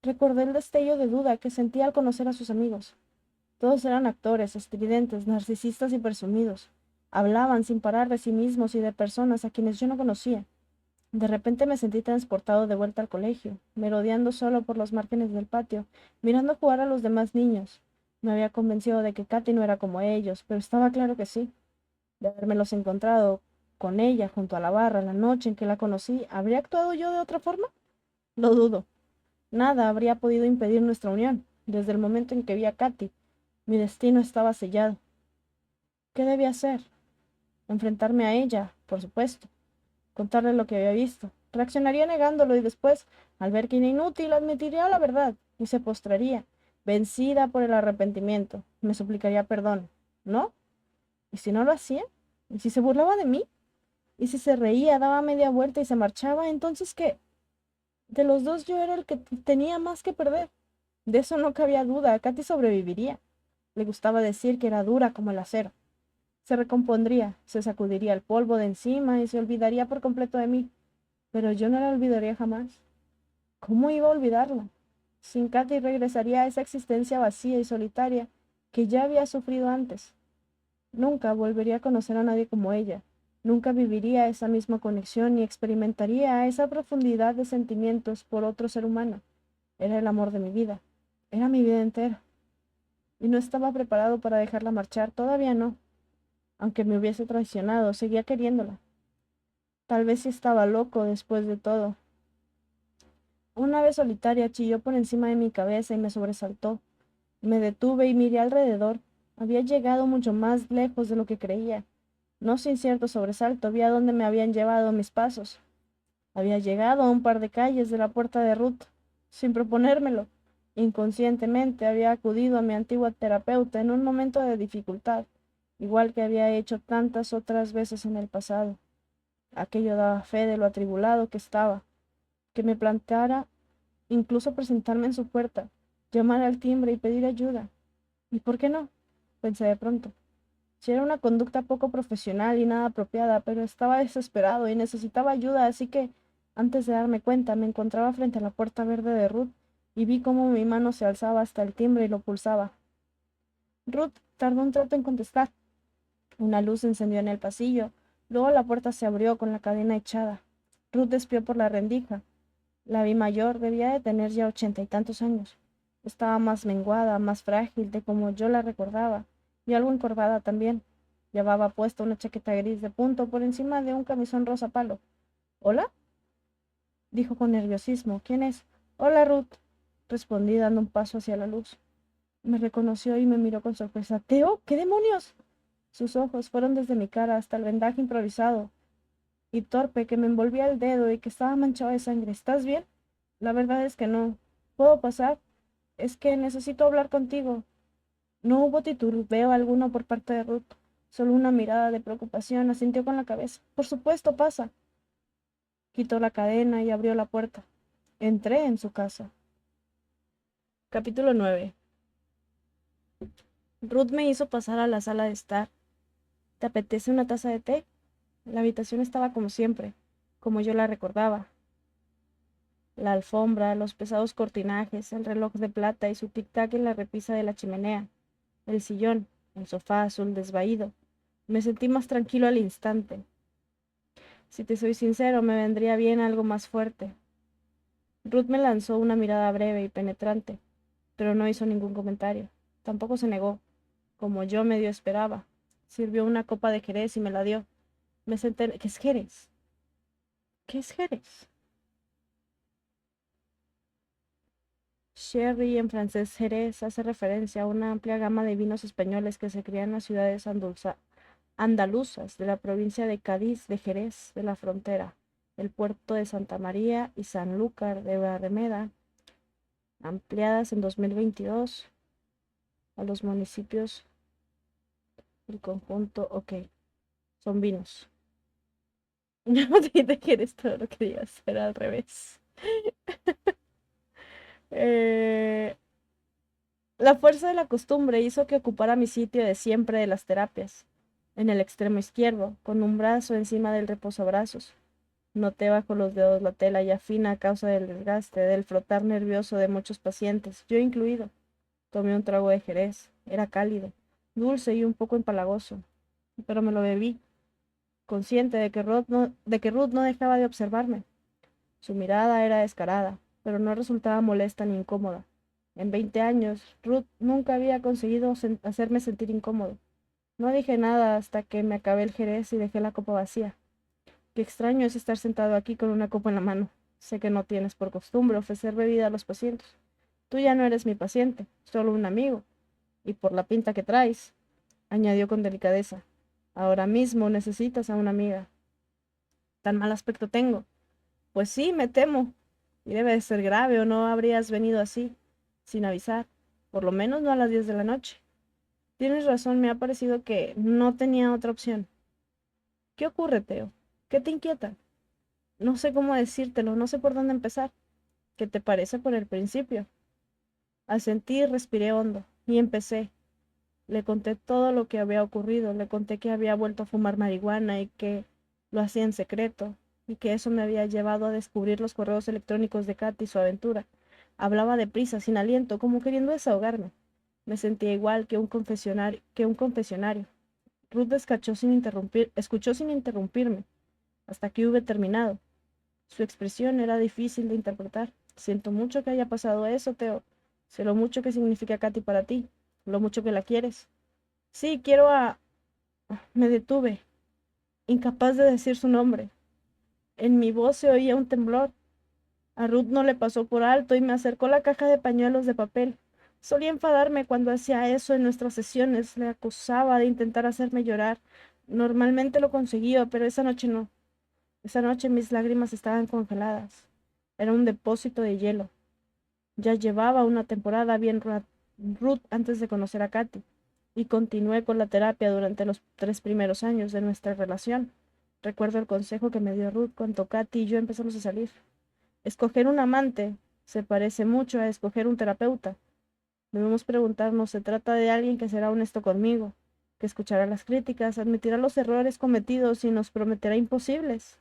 Recordé el destello de duda que sentía al conocer a sus amigos. Todos eran actores, estridentes, narcisistas y presumidos. Hablaban sin parar de sí mismos y de personas a quienes yo no conocía. De repente me sentí transportado de vuelta al colegio, merodeando solo por los márgenes del patio, mirando jugar a los demás niños. Me había convencido de que Katy no era como ellos, pero estaba claro que sí. De habérmelos encontrado con ella junto a la barra la noche en que la conocí, ¿habría actuado yo de otra forma? Lo dudo. Nada habría podido impedir nuestra unión. Desde el momento en que vi a Katy, mi destino estaba sellado. ¿Qué debía hacer? Enfrentarme a ella, por supuesto. Contarle lo que había visto. Reaccionaría negándolo y después, al ver que era inútil, admitiría la verdad y se postraría, vencida por el arrepentimiento. Me suplicaría perdón. ¿No? ¿Y si no lo hacía? ¿Y si se burlaba de mí? ¿Y si se reía, daba media vuelta y se marchaba? Entonces, ¿qué? De los dos yo era el que tenía más que perder. De eso no cabía duda. Katy sobreviviría. Le gustaba decir que era dura como el acero. Se recompondría, se sacudiría el polvo de encima y se olvidaría por completo de mí. Pero yo no la olvidaría jamás. ¿Cómo iba a olvidarla? Sin Katy regresaría a esa existencia vacía y solitaria que ya había sufrido antes. Nunca volvería a conocer a nadie como ella. Nunca viviría esa misma conexión ni experimentaría esa profundidad de sentimientos por otro ser humano. Era el amor de mi vida. Era mi vida entera. Y no estaba preparado para dejarla marchar. Todavía no. Aunque me hubiese traicionado, seguía queriéndola. Tal vez sí estaba loco después de todo. Una ave solitaria chilló por encima de mi cabeza y me sobresaltó. Me detuve y miré alrededor. Había llegado mucho más lejos de lo que creía. No sin cierto sobresalto vi a dónde me habían llevado mis pasos. Había llegado a un par de calles de la puerta de Ruth, sin proponérmelo. Inconscientemente había acudido a mi antigua terapeuta en un momento de dificultad, igual que había hecho tantas otras veces en el pasado. Aquello daba fe de lo atribulado que estaba, que me planteara incluso presentarme en su puerta, llamar al timbre y pedir ayuda. ¿Y por qué no? Pensé de pronto. Si era una conducta poco profesional y nada apropiada, pero estaba desesperado y necesitaba ayuda, así que, antes de darme cuenta, me encontraba frente a la puerta verde de Ruth y vi cómo mi mano se alzaba hasta el timbre y lo pulsaba. Ruth tardó un rato en contestar. Una luz se encendió en el pasillo, luego la puerta se abrió con la cadena echada. Ruth espió por la rendija. La vi mayor, debía de tener ya 80 y tantos años. Estaba más menguada, más frágil de como yo la recordaba, y algo encorvada también. Llevaba puesta una chaqueta gris de punto por encima de un camisón rosa palo. ¿Hola? Dijo con nerviosismo. ¿Quién es? Hola, Ruth, respondí dando un paso hacia la luz. Me reconoció y me miró con sorpresa. ¿Teo? ¿Qué demonios? Sus ojos fueron desde mi cara hasta el vendaje improvisado y torpe que me envolvía el dedo y que estaba manchado de sangre. ¿Estás bien? La verdad es que no. ¿Puedo pasar? Es que necesito hablar contigo. No hubo titubeo alguno por parte de Ruth. Solo una mirada de preocupación asintió con la cabeza. Por supuesto, pasa. Quitó la cadena y abrió la puerta. Entré en su casa. Capítulo 9. Ruth me hizo pasar a la sala de estar. ¿Te apetece una taza de té? La habitación estaba como siempre, como yo la recordaba. La alfombra, los pesados cortinajes, el reloj de plata y su tic-tac en la repisa de la chimenea, el sillón, el sofá azul desvaído. Me sentí más tranquilo al instante. Si te soy sincero, me vendría bien algo más fuerte. Ruth me lanzó una mirada breve y penetrante, pero no hizo ningún comentario. Tampoco se negó, como yo medio esperaba. Sirvió una copa de jerez y me la dio. Me senté. ¿Qué es jerez? ¿Qué es jerez? Sherry, en francés Jerez, hace referencia a una amplia gama de vinos españoles que se crían en las ciudades andaluzas de la provincia de Cádiz, de Jerez, de la frontera, el puerto de Santa María y Sanlúcar de Barrameda, ampliadas en 2022 a los municipios del conjunto. Ok, son vinos. No te quieres todo lo que digas, era al revés. Eh, La fuerza de la costumbre hizo que ocupara mi sitio de siempre de las terapias, en el extremo izquierdo, con un brazo encima del reposabrazos. Noté bajo los dedos la tela ya fina a causa del desgaste, del frotar nervioso de muchos pacientes, yo incluido. Tomé un trago de Jerez. Era cálido, dulce y un poco empalagoso, pero me lo bebí, consciente de que Ruth no dejaba de observarme. Su mirada era descarada, pero no resultaba molesta ni incómoda. En 20 años, Ruth nunca había conseguido hacerme sentir incómodo. No dije nada hasta que me acabé el Jerez y dejé la copa vacía. Qué extraño es estar sentado aquí con una copa en la mano. Sé que no tienes por costumbre ofrecer bebida a los pacientes. Tú ya no eres mi paciente, solo un amigo. Y por la pinta que traes, añadió con delicadeza, ahora mismo necesitas a una amiga. ¿Tan mal aspecto tengo? Pues sí, me temo. Y debe de ser grave o no habrías venido así, sin avisar. Por lo menos no a las 10 de la noche. Tienes razón, me ha parecido que no tenía otra opción. ¿Qué ocurre, Teo? ¿Qué te inquieta? No sé cómo decírtelo, no sé por dónde empezar. ¿Qué te parece por el principio? Asentí, respiré hondo y empecé. Le conté todo lo que había ocurrido, le conté que había vuelto a fumar marihuana y que lo hacía en secreto, y que eso me había llevado a descubrir los correos electrónicos de Katy y su aventura. Hablaba deprisa, sin aliento, como queriendo desahogarme. Me sentía igual que un confesionario. Ruth escuchó sin interrumpirme, hasta que hube terminado. Su expresión era difícil de interpretar. Siento mucho que haya pasado eso, Teo. Sé lo mucho que significa Katy para ti, lo mucho que la quieres. Sí, quiero a... Me detuve, incapaz de decir su nombre. En mi voz se oía un temblor. A Ruth no le pasó por alto y me acercó la caja de pañuelos de papel. Solía enfadarme cuando hacía eso en nuestras sesiones. Le acusaba de intentar hacerme llorar. Normalmente lo conseguía, pero esa noche no. Esa noche mis lágrimas estaban congeladas. Era un depósito de hielo. Ya llevaba una temporada bien Ruth antes de conocer a Katy, y continué con la terapia durante los 3 primeros años de nuestra relación. Recuerdo el consejo que me dio Ruth cuando Katy y yo empezamos a salir. Escoger un amante se parece mucho a escoger un terapeuta. Debemos preguntarnos, ¿se trata de alguien que será honesto conmigo, que escuchará las críticas, admitirá los errores cometidos y nos prometerá imposibles?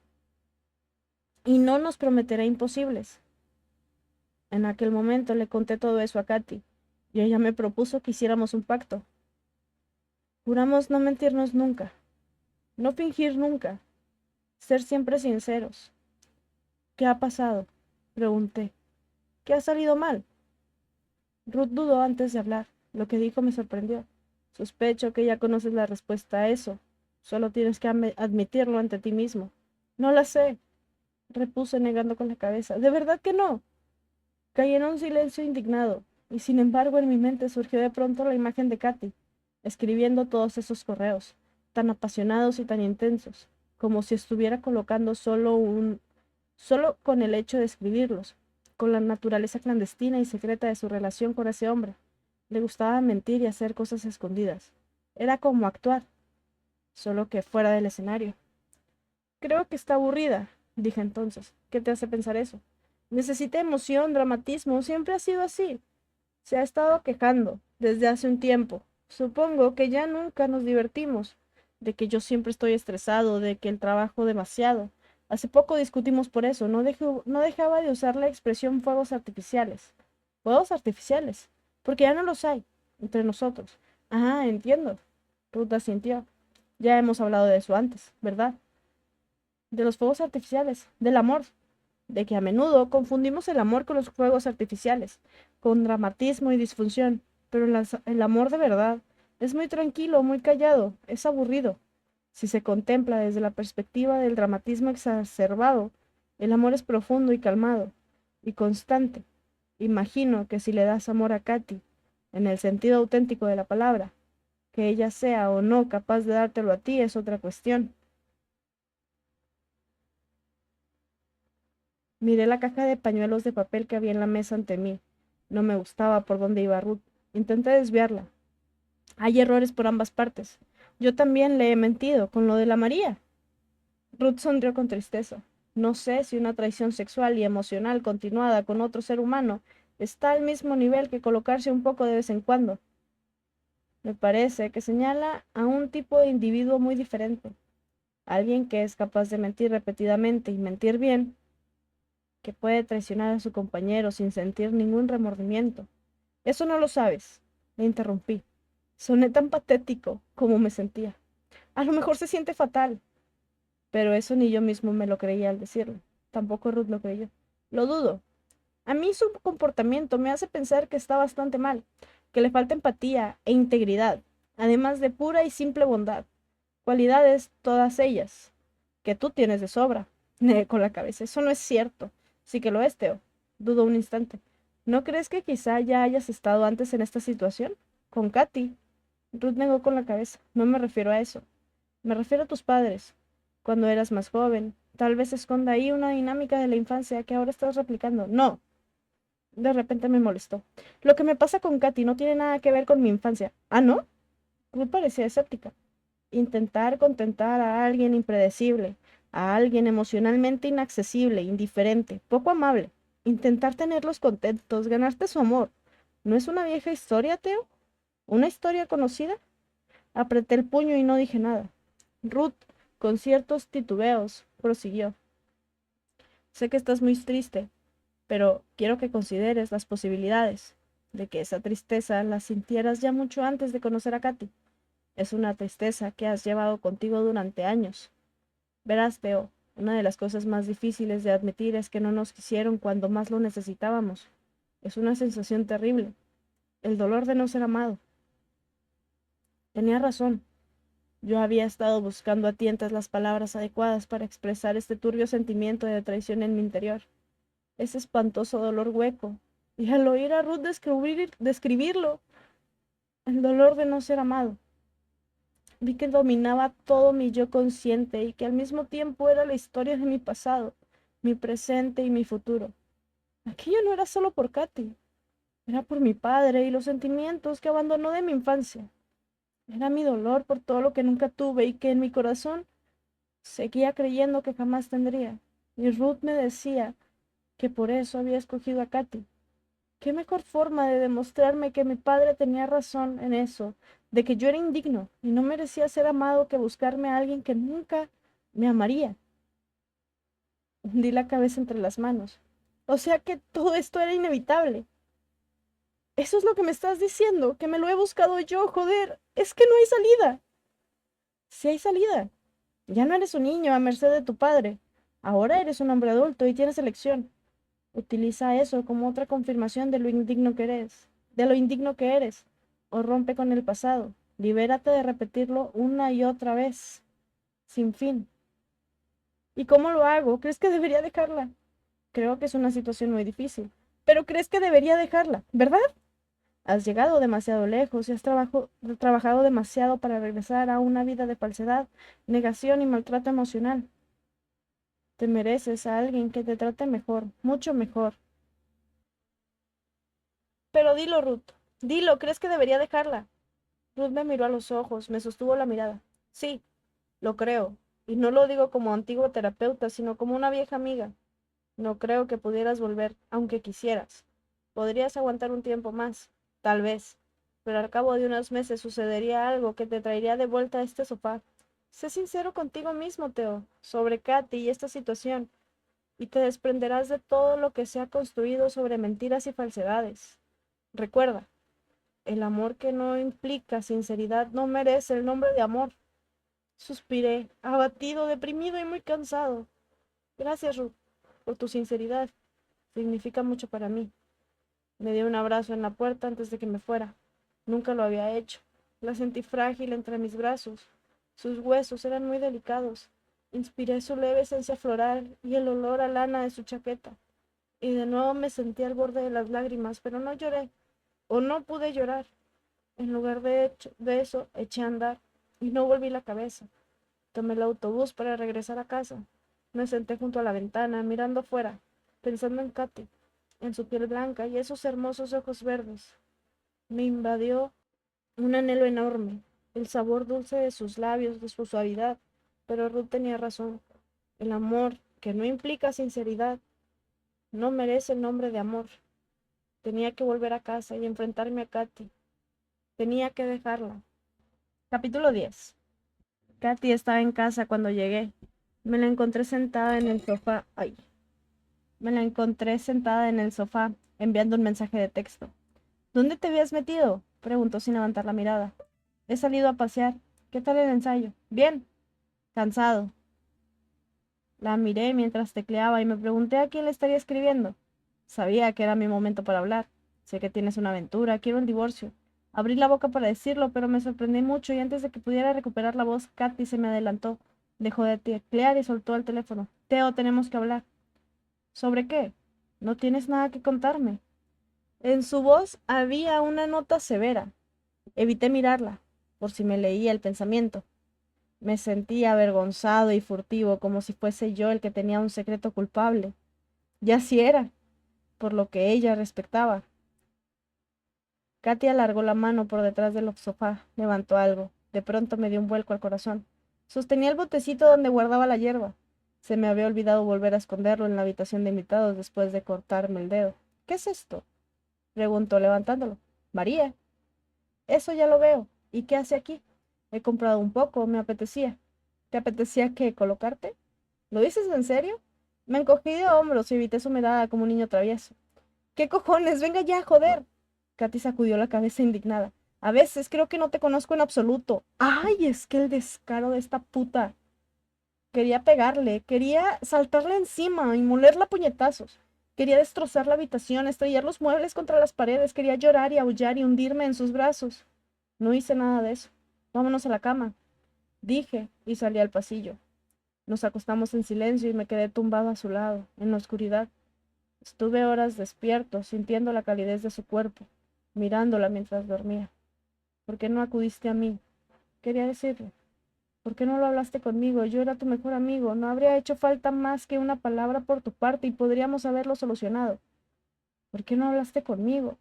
Y no nos prometerá imposibles. En aquel momento le conté todo eso a Katy, y ella me propuso que hiciéramos un pacto. Juramos no mentirnos nunca, no fingir nunca, ser siempre sinceros. ¿Qué ha pasado? Pregunté. ¿Qué ha salido mal? Ruth dudó antes de hablar. Lo que dijo me sorprendió. Sospecho que ya conoces la respuesta a eso. Solo tienes que admitirlo ante ti mismo. No la sé, repuse negando con la cabeza. ¿De verdad que no? Caí en un silencio indignado, y sin embargo en mi mente surgió de pronto la imagen de Katy, escribiendo todos esos correos, tan apasionados y tan intensos, como si estuviera colocando solo con el hecho de escribirlos, con la naturaleza clandestina y secreta de su relación con ese hombre. Le gustaba mentir y hacer cosas escondidas. Era como actuar, solo que fuera del escenario. Creo que está aburrida, dije entonces. ¿Qué te hace pensar eso? Necesita emoción, dramatismo, siempre ha sido así. Se ha estado quejando desde hace un tiempo. Supongo que ya nunca nos divertimos, de que yo siempre estoy estresado, de que el trabajo demasiado. Hace poco discutimos por eso, no dejaba de usar la expresión fuegos artificiales. ¿Fuegos artificiales? Porque ya no los hay, entre nosotros. Ah, entiendo. Ruth asintió. Ya hemos hablado de eso antes, ¿verdad? De los fuegos artificiales, del amor, de que a menudo confundimos el amor con los fuegos artificiales, con dramatismo y disfunción, pero el amor de verdad es muy tranquilo, muy callado, es aburrido. Si se contempla desde la perspectiva del dramatismo exacerbado, el amor es profundo y calmado, y constante. Imagino que si le das amor a Katy, en el sentido auténtico de la palabra, que ella sea o no capaz de dártelo a ti es otra cuestión. Miré la caja de pañuelos de papel que había en la mesa ante mí. No me gustaba por dónde iba Ruth. Intenté desviarla. Hay errores por ambas partes. Yo también le he mentido con lo de la María. Ruth sonrió con tristeza. No sé si una traición sexual y emocional continuada con otro ser humano está al mismo nivel que colocarse un poco de vez en cuando. Me parece que señala a un tipo de individuo muy diferente. Alguien que es capaz de mentir repetidamente y mentir bien, que puede traicionar a su compañero sin sentir ningún remordimiento. Eso no lo sabes, le interrumpí. Soné tan patético como me sentía. A lo mejor se siente fatal, pero eso ni yo mismo me lo creía al decirlo. Tampoco Ruth lo creyó. Lo dudo. A mí su comportamiento me hace pensar que está bastante mal, que le falta empatía e integridad, además de pura y simple bondad. Cualidades, todas ellas, que tú tienes de sobra. Negué con la cabeza. Eso no es cierto. Sí que lo es, Teo. Dudó un instante. ¿No crees que quizá ya hayas estado antes en esta situación? Con Katy. Ruth negó con la cabeza. No me refiero a eso. Me refiero a tus padres. Cuando eras más joven. Tal vez esconda ahí una dinámica de la infancia que ahora estás replicando. No. De repente me molestó. Lo que me pasa con Katy no tiene nada que ver con mi infancia. ¿Ah, no? Ruth parecía escéptica. Intentar contentar a alguien impredecible, a alguien emocionalmente inaccesible, indiferente, poco amable. Intentar tenerlos contentos, ganarte su amor. ¿No es una vieja historia, Teo? ¿Una historia conocida? Apreté el puño y no dije nada. Ruth, con ciertos titubeos, prosiguió. Sé que estás muy triste, pero quiero que consideres las posibilidades de que esa tristeza la sintieras ya mucho antes de conocer a Katy. Es una tristeza que has llevado contigo durante años. Verás, Teo, una de las cosas más difíciles de admitir es que no nos quisieron cuando más lo necesitábamos. Es una sensación terrible, el dolor de no ser amado. Tenía razón. Yo había estado buscando a tientas las palabras adecuadas para expresar este turbio sentimiento de traición en mi interior, ese espantoso dolor hueco. Y al oír a Ruth describirlo, el dolor de no ser amado, vi que dominaba todo mi yo consciente y que al mismo tiempo era la historia de mi pasado, mi presente y mi futuro. Aquello no era solo por Katy, era por mi padre y los sentimientos que abandonó de mi infancia. Era mi dolor por todo lo que nunca tuve y que en mi corazón seguía creyendo que jamás tendría. Y Ruth me decía que por eso había escogido a Katy. ¿Qué mejor forma de demostrarme que mi padre tenía razón en eso, de que yo era indigno y no merecía ser amado que buscarme a alguien que nunca me amaría? Hundí la cabeza entre las manos. O sea que todo esto era inevitable. Eso es lo que me estás diciendo, que me lo he buscado yo, joder. Es que no hay salida. Sí hay salida. Ya no eres un niño a merced de tu padre. Ahora eres un hombre adulto y tienes elección. Utiliza eso como otra confirmación de lo indigno que eres, de lo indigno que eres, o rompe con el pasado. Libérate de repetirlo una y otra vez, sin fin. ¿Y cómo lo hago? ¿Crees que debería dejarla? Creo que es una situación muy difícil, pero crees que debería dejarla, ¿verdad? Has llegado demasiado lejos y has trabajado demasiado para regresar a una vida de falsedad, negación y maltrato emocional. Te mereces a alguien que te trate mejor, mucho mejor. Pero dilo, Ruth. Dilo, ¿crees que debería dejarla? Ruth me miró a los ojos, me sostuvo la mirada. Sí, lo creo. Y no lo digo como antiguo terapeuta, sino como una vieja amiga. No creo que pudieras volver, aunque quisieras. Podrías aguantar un tiempo más, tal vez, pero al cabo de unos meses sucedería algo que te traería de vuelta a este sofá. Sé sincero contigo mismo, Teo, sobre Katy y esta situación, y te desprenderás de todo lo que se ha construido sobre mentiras y falsedades. Recuerda, el amor que no implica sinceridad no merece el nombre de amor. Suspiré, abatido, deprimido y muy cansado. Gracias, Ruth, por tu sinceridad. Significa mucho para mí. Me dio un abrazo en la puerta antes de que me fuera. Nunca lo había hecho. La sentí frágil entre mis brazos. Sus huesos eran muy delicados. Inspiré su leve esencia floral y el olor a lana de su chaqueta. Y de nuevo me sentí al borde de las lágrimas, pero no lloré, o no pude llorar. En lugar de eso, eché a andar y no volví la cabeza. Tomé el autobús para regresar a casa. Me senté junto a la ventana, mirando afuera, pensando en Katy, en su piel blanca y esos hermosos ojos verdes. Me invadió un anhelo enorme, el sabor dulce de sus labios, de su suavidad. Pero Ruth tenía razón. El amor, que no implica sinceridad, no merece el nombre de amor. Tenía que volver a casa y enfrentarme a Katy. Tenía que dejarla. Capítulo 10. Katy estaba en casa cuando llegué. Me la encontré sentada en el sofá. Ay, me la encontré sentada en el sofá, enviando un mensaje de texto. ¿Dónde te habías metido? Preguntó sin levantar la mirada. He salido a pasear. ¿Qué tal el ensayo? Bien. Cansado. La miré mientras tecleaba y me pregunté a quién le estaría escribiendo. Sabía que era mi momento para hablar. Sé que tienes una aventura, quiero el divorcio. Abrí la boca para decirlo, pero me sorprendí mucho y antes de que pudiera recuperar la voz, Katy se me adelantó. Dejó de teclear y soltó el teléfono. Teo, tenemos que hablar. ¿Sobre qué? No tienes nada que contarme. En su voz había una nota severa. Evité mirarla, por si me leía el pensamiento. Me sentía avergonzado y furtivo, como si fuese yo el que tenía un secreto culpable. Y así era, por lo que ella respectaba. Katy alargó la mano por detrás del sofá, levantó algo. De pronto me dio un vuelco al corazón. Sostenía el botecito donde guardaba la hierba. Se me había olvidado volver a esconderlo en la habitación de invitados después de cortarme el dedo. ¿Qué es esto? Preguntó levantándolo. María. Eso ya lo veo. ¿Y qué hace aquí? He comprado un poco, me apetecía. ¿Te apetecía qué, colocarte? ¿Lo dices en serio? Me encogí de hombros y evité su mirada como un niño travieso. ¿Qué cojones? Venga ya, joder. Katy sacudió la cabeza indignada. A veces creo que no te conozco en absoluto. Ay, es que el descaro de esta puta. Quería pegarle, quería saltarle encima y molerla a puñetazos. Quería destrozar la habitación, estrellar los muebles contra las paredes, quería llorar y aullar y hundirme en sus brazos. No hice nada de eso. Vámonos a la cama, dije, y salí al pasillo. Nos acostamos en silencio y me quedé tumbado a su lado, en la oscuridad. Estuve horas despierto, sintiendo la calidez de su cuerpo, mirándola mientras dormía. ¿Por qué no acudiste a mí? Quería decirle. ¿Por qué no lo hablaste conmigo? Yo era tu mejor amigo. No habría hecho falta más que una palabra por tu parte y podríamos haberlo solucionado. ¿Por qué no hablaste conmigo?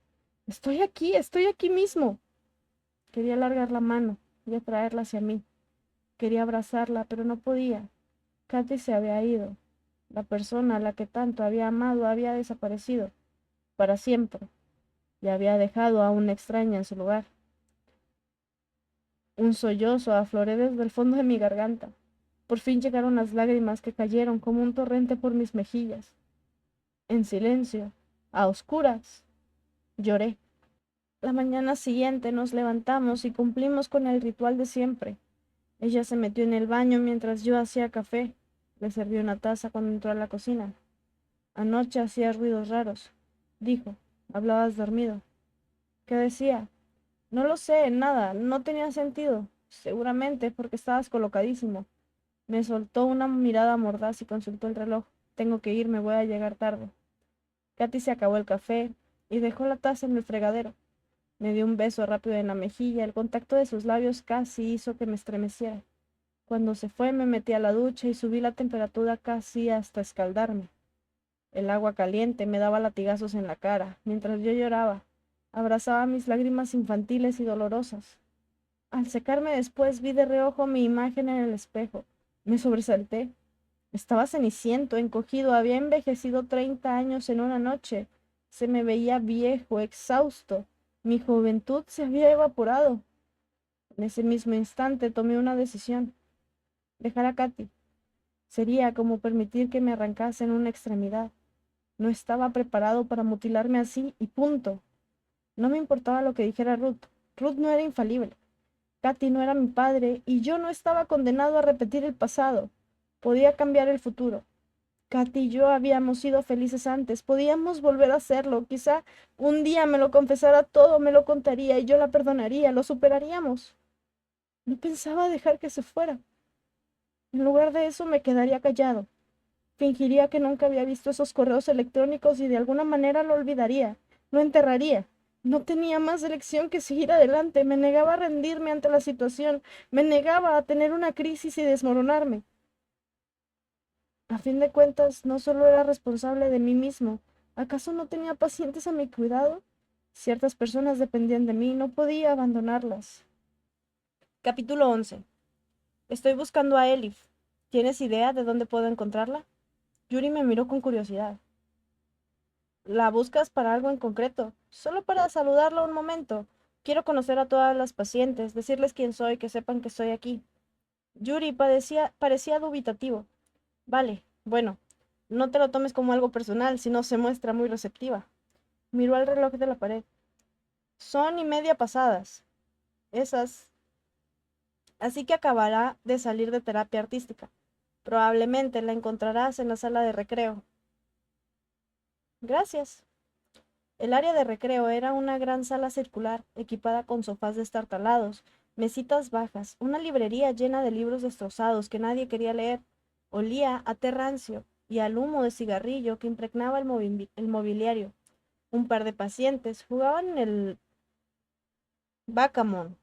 Estoy aquí mismo. Quería alargar la mano y atraerla hacia mí. Quería abrazarla, pero no podía. Katy se había ido. La persona a la que tanto había amado había desaparecido, para siempre, y había dejado a una extraña en su lugar. Un sollozo afloré desde el fondo de mi garganta. Por fin llegaron las lágrimas que cayeron como un torrente por mis mejillas. En silencio, a oscuras, lloré. La mañana siguiente nos levantamos y cumplimos con el ritual de siempre. Ella se metió en el baño mientras yo hacía café. Le serví una taza cuando entró a la cocina. Anoche hacías ruidos raros, dijo. Hablabas dormido. ¿Qué decía? No lo sé, nada, no tenía sentido. Seguramente porque estabas colocadísimo. Me soltó una mirada mordaz y consultó el reloj. Tengo que irme, voy a llegar tarde. Katy se acabó el café y dejó la taza en el fregadero. Me dio un beso rápido en la mejilla. El contacto de sus labios casi hizo que me estremeciera. Cuando se fue me metí a la ducha y subí la temperatura casi hasta escaldarme. El agua caliente me daba latigazos en la cara, mientras yo lloraba. Abrazaba mis lágrimas infantiles y dolorosas. Al secarme después vi de reojo mi imagen en el espejo. Me sobresalté. Estaba ceniciento, encogido, había envejecido 30 años en una noche. Se me veía viejo, exhausto. Mi juventud se había evaporado. En ese mismo instante tomé una decisión. Dejar a Katy. Sería como permitir que me arrancasen una extremidad. No estaba preparado para mutilarme así y punto. No me importaba lo que dijera Ruth. Ruth no era infalible. Katy no era mi padre y yo no estaba condenado a repetir el pasado. Podía cambiar el futuro. Katy y yo habíamos sido felices antes, podíamos volver a hacerlo. Quizá un día me lo confesara todo, me lo contaría y yo la perdonaría, lo superaríamos. No pensaba dejar que se fuera. En lugar de eso me quedaría callado. Fingiría que nunca había visto esos correos electrónicos y de alguna manera lo olvidaría, lo enterraría. No tenía más elección que seguir adelante. Me negaba a rendirme ante la situación, me negaba a tener una crisis y desmoronarme. A fin de cuentas, no solo era responsable de mí mismo. ¿Acaso no tenía pacientes a mi cuidado? Ciertas personas dependían de mí, no podía abandonarlas. Capítulo 11. Estoy buscando a Elif. ¿Tienes idea de dónde puedo encontrarla? Yuri me miró con curiosidad. ¿La buscas para algo en concreto? Solo para saludarla un momento. Quiero conocer a todas las pacientes, decirles quién soy, que sepan que estoy aquí. Yuri parecía dubitativo. Vale, bueno, no te lo tomes como algo personal, si no se muestra muy receptiva. Miró al reloj de la pared. Son y media pasadas. Esas. Así que acabará de salir de terapia artística. Probablemente la encontrarás en la sala de recreo. Gracias. El área de recreo era una gran sala circular, equipada con sofás destartalados, mesitas bajas, una librería llena de libros destrozados que nadie quería leer. Olía a té rancio y al humo de cigarrillo que impregnaba el mobiliario. Un par de pacientes jugaban en el backgammon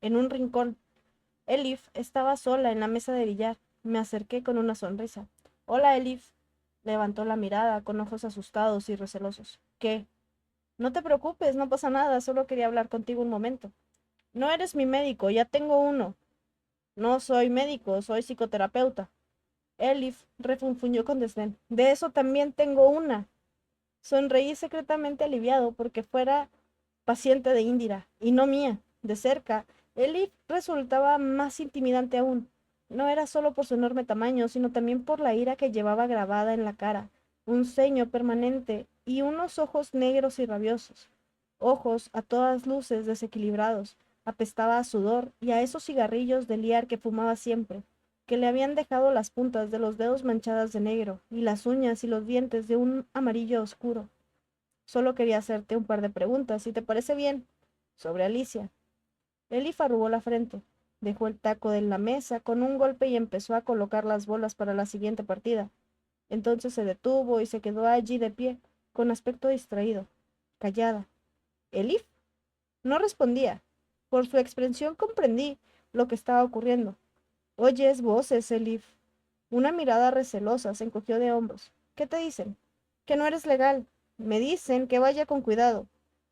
en un rincón. Elif estaba sola en la mesa de billar. Me acerqué con una sonrisa. Hola, Elif. Levantó la mirada con ojos asustados y recelosos. ¿Qué? No te preocupes, no pasa nada, solo quería hablar contigo un momento. No eres mi médico, ya tengo uno. No soy médico, soy psicoterapeuta. Elif refunfuñó con desdén. De eso también tengo una. Sonreí secretamente aliviado porque fuera paciente de Indira, y no mía. De cerca, Elif resultaba más intimidante aún. No era solo por su enorme tamaño, sino también por la ira que llevaba grabada en la cara, un ceño permanente y unos ojos negros y rabiosos. Ojos a todas luces desequilibrados. Apestaba a sudor y a esos cigarrillos de liar que fumaba siempre, que le habían dejado las puntas de los dedos manchadas de negro y las uñas y los dientes de un amarillo oscuro. Solo quería hacerte un par de preguntas, si te parece bien, sobre Alicia. Elif arrugó la frente, dejó el taco en la mesa con un golpe y empezó a colocar las bolas para la siguiente partida. Entonces se detuvo y se quedó allí de pie, con aspecto distraído, callada. ¿Elif? No respondía. Por su expresión comprendí lo que estaba ocurriendo. Oyes voces, Elif. Una mirada recelosa se encogió de hombros. ¿Qué te dicen? Que no eres legal. Me dicen que vaya con cuidado.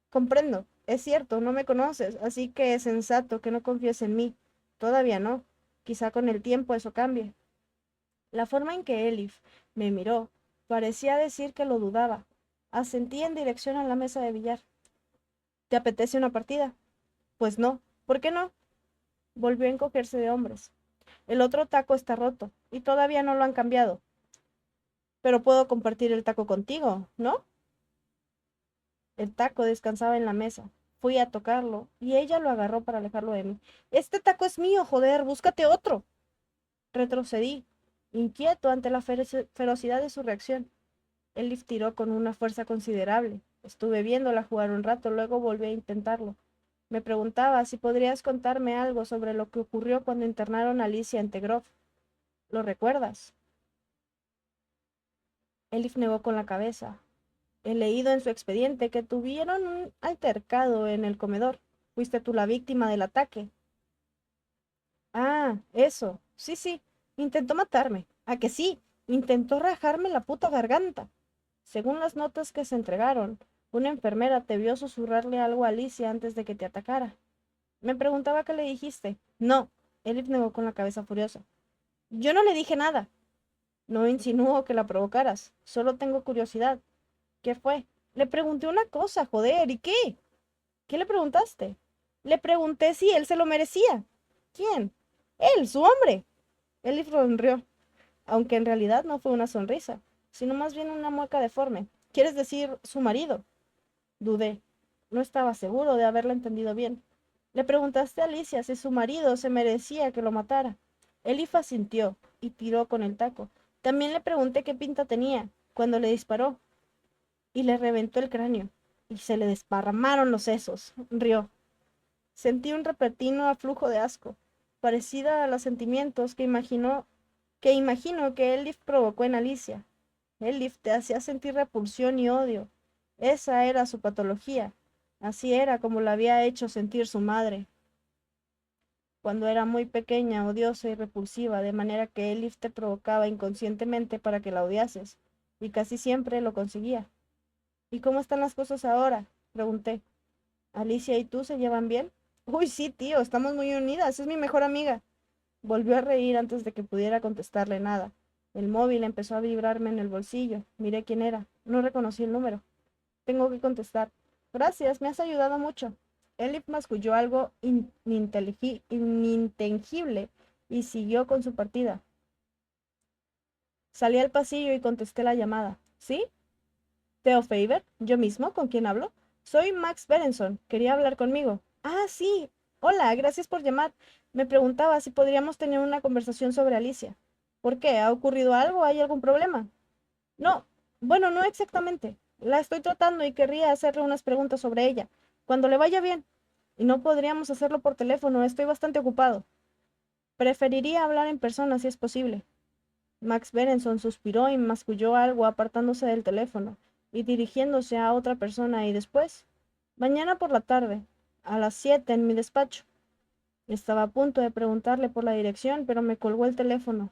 Comprendo. Es cierto, no me conoces, así que es sensato que no confíes en mí. Todavía no. Quizá con el tiempo eso cambie. La forma en que Elif me miró parecía decir que lo dudaba. Asentí en dirección a la mesa de billar. ¿Te apetece una partida? Pues no. ¿Por qué no? Volvió a encogerse de hombros. El otro taco está roto y todavía no lo han cambiado. Pero puedo compartir el taco contigo, ¿no? El taco descansaba en la mesa. Fui a tocarlo y ella lo agarró para alejarlo de mí. Este taco es mío, joder, búscate otro. Retrocedí, inquieto ante la ferocidad de su reacción. El lift tiró con una fuerza considerable. Estuve viéndola jugar un rato, luego volví a intentarlo. Me preguntaba si podrías contarme algo sobre lo que ocurrió cuando internaron a Alicia en Tegrov. ¿Lo recuerdas? Elif negó con la cabeza. He leído en su expediente que tuvieron un altercado en el comedor. Fuiste tú la víctima del ataque. Ah, eso. Sí, sí. Intentó matarme. ¿A que sí? Intentó rajarme la puta garganta. Según las notas que se entregaron, una enfermera te vio susurrarle algo a Alicia antes de que te atacara. Me preguntaba qué le dijiste. No. Elif negó con la cabeza furiosa. Yo no le dije nada. No insinúo que la provocaras. Solo tengo curiosidad. ¿Qué fue? Le pregunté una cosa, joder, ¿y qué? ¿Qué le preguntaste? Le pregunté si él se lo merecía. ¿Quién? Él, su hombre. Él sonrió, aunque en realidad no fue una sonrisa, sino más bien una mueca deforme. ¿Quieres decir su marido? Dudé. No estaba seguro de haberlo entendido bien. Le preguntaste a Alicia si su marido se merecía que lo matara. Elif asintió y tiró con el taco. También le pregunté qué pinta tenía cuando le disparó y le reventó el cráneo y se le desparramaron los sesos. Rió. Sentí un repentino aflujo de asco, parecida a los sentimientos que imagino que Elif provocó en Alicia. Elif te hacía sentir repulsión y odio. Esa era su patología. Así era como la había hecho sentir su madre, cuando era muy pequeña, odiosa y repulsiva, de manera que Elif te provocaba inconscientemente para que la odiases, y casi siempre lo conseguía. ¿Y cómo están las cosas ahora? Pregunté. ¿Alicia y tú se llevan bien? Uy, sí, tío, estamos muy unidas, es mi mejor amiga. Volvió a reír antes de que pudiera contestarle nada. El móvil empezó a vibrarme en el bolsillo. Miré quién era. No reconocí el número. Tengo que contestar. Gracias, me has ayudado mucho. Elif masculló algo inintengible y siguió con su partida. Salí al pasillo y contesté la llamada. ¿Sí? Theo Faber, yo mismo, ¿con quién hablo? Soy Max Berenson, quería hablar conmigo. Ah, sí. Hola, gracias por llamar. Me preguntaba si podríamos tener una conversación sobre Alicia. ¿Por qué? ¿Ha ocurrido algo? ¿Hay algún problema? No, bueno, no exactamente. La estoy tratando y querría hacerle unas preguntas sobre ella. Cuando le vaya bien. Y no podríamos hacerlo por teléfono, estoy bastante ocupado. Preferiría hablar en persona si es posible. Max Berenson suspiró y masculló algo apartándose del teléfono y dirigiéndose a otra persona y después, mañana por la tarde, a las 7 en mi despacho. Estaba a punto de preguntarle por la dirección, pero me colgó el teléfono